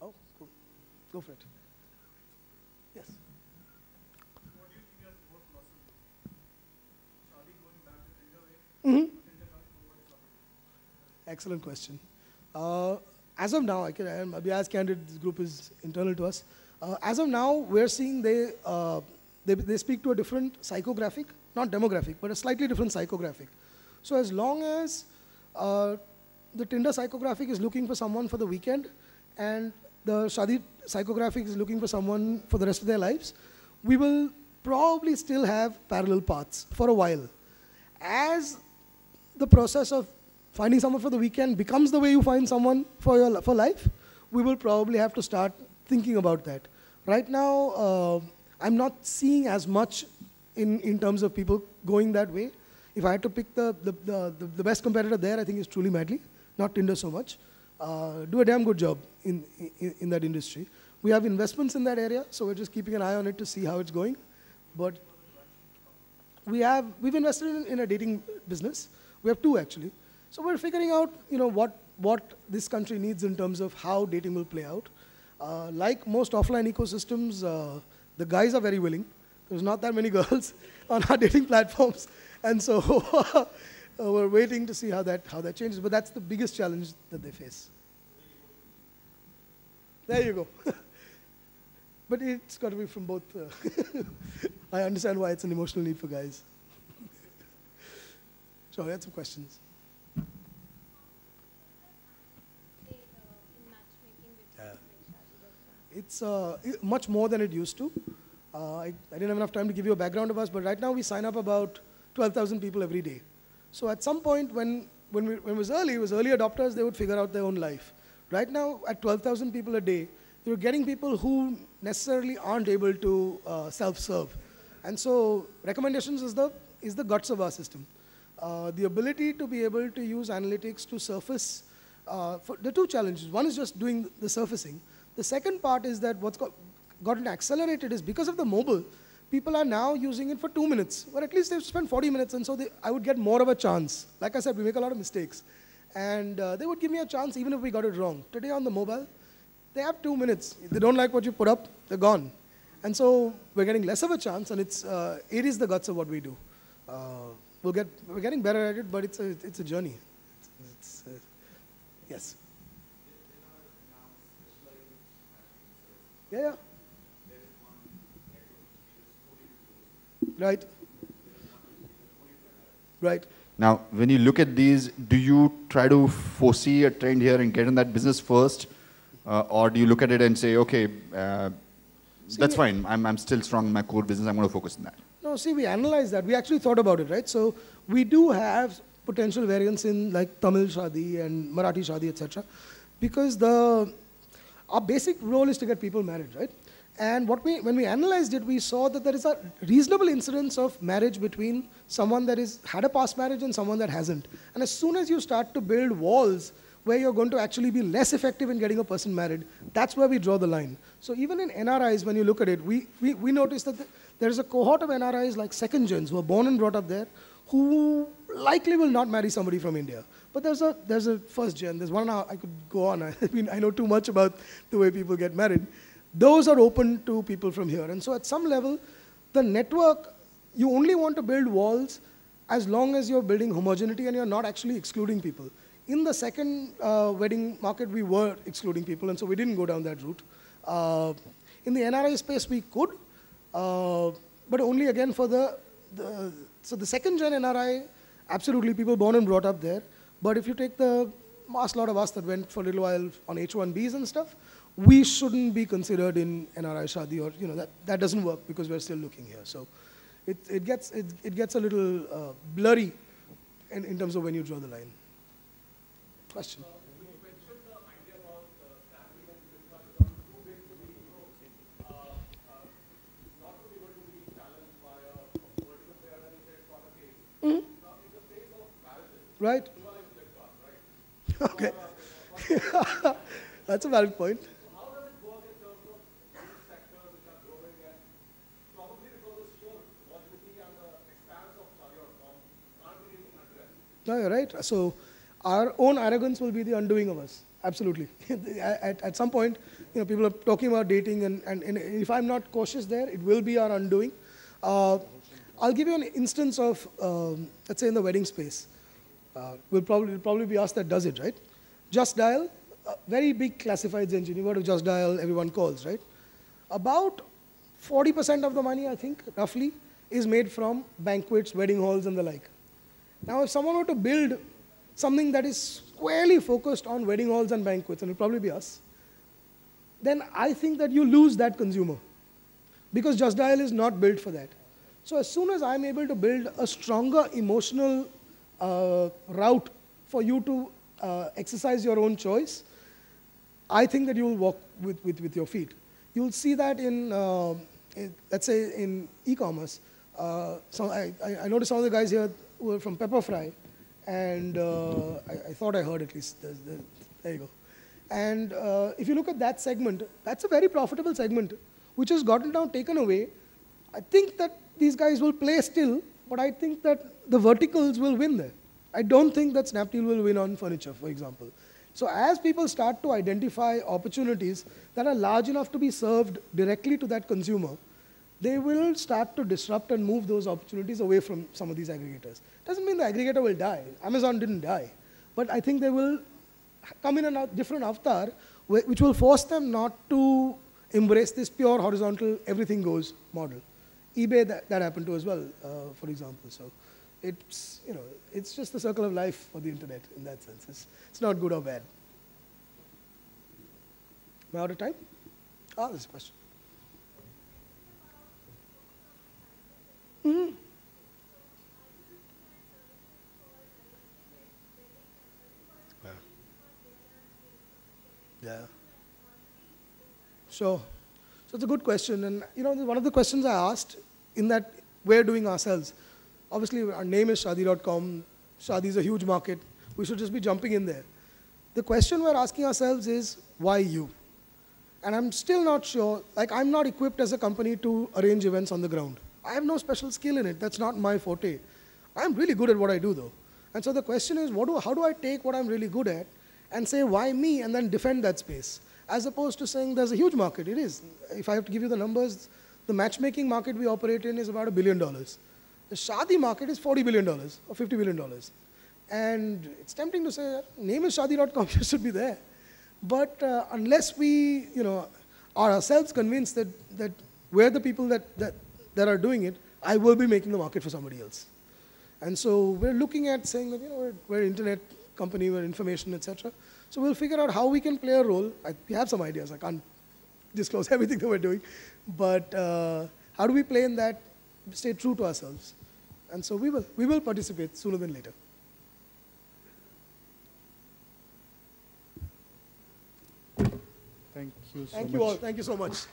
Oh, cool. Go for it. Yes. What do you think has more possible? Shadi going back the Tinder way, Hmm. or Tinder coming over to somebody? Excellent question. As of now, I'll be as candid. This group is internal to us. As of now, we're seeing they speak to a different psychographic, not demographic, but a slightly different psychographic. So as long as uh, the Tinder psychographic is looking for someone for the weekend, and the Shadi psychographic is looking for someone for the rest of their lives, we will probably still have parallel paths for a while. As the process of finding someone for the weekend becomes the way you find someone for life, we will probably have to start thinking about that. Right now, I'm not seeing as much in terms of people going that way. If I had to pick the best competitor there, I think it's truly Madly, not Tinder so much. Do a damn good job in that industry. We have investments in that area, so we're just keeping an eye on it to see how it's going. But we've invested in a dating business. We have two actually. So we're figuring out what this country needs in terms of how dating will play out. Like most offline ecosystems, the guys are very willing. There's not that many girls on our dating platforms, and so we're waiting to see how that changes. But that's the biggest challenge that they face. There you go. But it's got to be from both. I understand why it's an emotional need for guys. So I had some questions. In matchmaking Yeah. websites like Shaadi.com? It's much more than it used to. I didn't have enough time to give you a background of us, but right now we sign up about 12,000 people every day. So at some point when it was early adopters, they would figure out their own life. Right now, at 12,000 people a day, you're getting people who necessarily aren't able to self-serve. And so recommendations is the guts of our system. The ability to be able to use analytics to surface, for the two challenges. One is just doing the surfacing. The second part is that what's gotten accelerated is because of the mobile, people are now using it for 2 minutes, or at least they've spent 40 minutes, and so I would get more of a chance. Like I said, we make a lot of mistakes. And they would give me a chance even if we got it wrong. Today on the mobile, they have 2 minutes. If they don't like what you put up, they're gone. And so we're getting less of a chance, and it is the guts of what we do. We're getting better at it, but it's a journey. Yes. Yeah. Right. Right. Now, when you look at these, do you try to foresee a trend here and get in that business first? Or do you look at it and say, okay, that's fine. I'm still strong in my core business. I'm going to focus on that. No, see, we analyze that. We actually thought about it, right? So we do have potential variants in like Tamil Shadi and Marathi Shadi, etc. Because our basic role is to get people married, right? And when we analyzed it, we saw that there is a reasonable incidence of marriage between someone that had a past marriage and someone that hasn't. And as soon as you start to build walls where you're going to actually be less effective in getting a person married, that's where we draw the line. So even in NRIs, when you look at it, we notice that there's a cohort of NRIs like second gens who are born and brought up there who likely will not marry somebody from India. But there's a first gen. There's one. I could go on. I mean, I know too much about the way people get married. Those are open to people from here. And so at some level, the network, you only want to build walls as long as you're building homogeneity and you're not actually excluding people. In the second wedding market, we were excluding people, and so we didn't go down that route. In the NRI space, we could, but only again for so the second gen NRI, absolutely people born and brought up there. But if you take the mass lot of us that went for a little while on H1Bs and stuff, we shouldn't be considered in NRI Shadi, or that doesn't work because we're still looking here. So it gets a little blurry in terms of when you draw the line. Question. When you mentioned the idea about staffing and Flipkart becoming too big to be, not to be able to be challenged by a vertical player, and you say it's not the case. Now, in the space of marriages, Right. you are like Flipkart, right? Okay. That's a valid point. So how does it work in terms of these sectors which are growing, and probably because the sheer volatility and the expanse of Shaadi.com can't be really addressed? No, you're right. So our own arrogance will be the undoing of us. Absolutely. At some point, people are talking about dating, and if I'm not cautious there, it will be our undoing. I'll give you an instance of, let's say, in the wedding space. It'll probably be us that does it, right? Just Dial, a very big classifieds engine. You go to Just Dial, everyone calls, right? About 40% of the money, I think, roughly, is made from banquets, wedding halls, and the like. Now, if someone were to build something that is squarely focused on wedding halls and banquets, and it'll probably be us, then I think that you lose that consumer. Because Just Dial is not built for that. So as soon as I'm able to build a stronger emotional route for you to exercise your own choice, I think that you will walk with your feet. You'll see that in let's say, in e-commerce. So I noticed some of the guys here who were from Pepperfry, and I thought I heard at least. There you go. And if you look at that segment, that's a very profitable segment, which has gotten now taken away. I think that these guys will play still, but I think that the verticals will win there. I don't think that Snapdeal will win on furniture, for example. So as people start to identify opportunities that are large enough to be served directly to that consumer, they will start to disrupt and move those opportunities away from some of these aggregators. Doesn't mean the aggregator will die. Amazon didn't die. But I think they will come in a different avatar, which will force them not to embrace this pure horizontal, everything goes model. eBay, that happened to as well, for example. So it's just the circle of life for the internet in that sense. It's not good or bad. Am I out of time? There's a question. Mm-hmm. Yeah. So it's a good question, and one of the questions I asked in that we're doing ourselves. Obviously, our name is Shaadi.com. Shaadi is a huge market. We should just be jumping in there. The question we're asking ourselves is, why you? And I'm still not sure. Like, I'm not equipped as a company to arrange events on the ground. I have no special skill in it. That's not my forte. I'm really good at what I do, though. And so the question is, how do I take what I'm really good at and say, why me, and then defend that space? As opposed to saying there's a huge market. It is. If I have to give you the numbers, the matchmaking market we operate in is about $1 billion. The Shaadi market is $40 billion or $50 billion. And it's tempting to say, name is Shaadi.com, you should be there. But unless we are ourselves convinced that we're the people that are doing it, I will be making the market for somebody else. And so we're looking at saying that we're an internet company, we're information, etc. So we'll figure out how we can play a role. We have some ideas. I can't disclose everything that we're doing. But how do we play in that, stay true to ourselves? And so we will participate sooner than later. Thank you so much. Thank you all. Thank you so much.